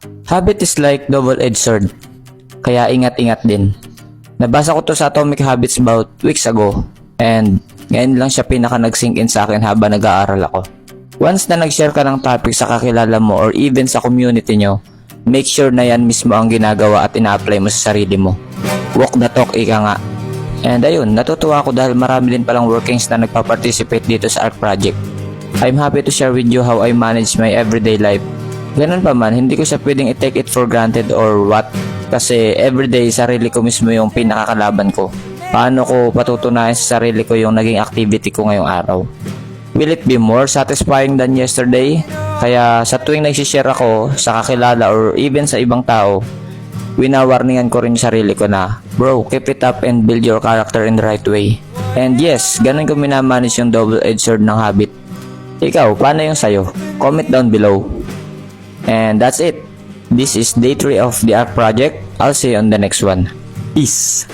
Habit is like double-edged sword, kaya ingat-ingat din. Nabasa ko to sa Atomic Habits about weeks ago, and ngayon lang siya pinaka nag-sink in sa akin habang nag-aaral ako. Once na nag-share ka ng topic sa kakilala mo or even sa community nyo, make sure na yan mismo ang ginagawa at ina-apply mo sa sarili mo. Walk the talk, ika nga. And ayun, natutuwa ako dahil marami din palang workings na nagpa-participate dito sa ARC project. I'm happy to share with you how I manage my everyday life. Ganun pa man, hindi ko siya pwedeng i-take it for granted or what, kasi everyday sarili ko mismo yung pinakakalaban ko. Paano ko patutunayan sa sarili ko yung naging activity ko ngayong araw? Will it be more satisfying than yesterday? Kaya sa tuwing nagsishare ako sa kakilala or even sa ibang tao, winawarningan ko rin yung sarili ko na, bro, keep it up and build your character in the right way. And yes, ganun ko minamanage yung double-edged sword ng habit. Ikaw, paano yung sayo? Comment down below. And that's it. This is day 3 of the ARC project. I'll see you on the next one. Peace!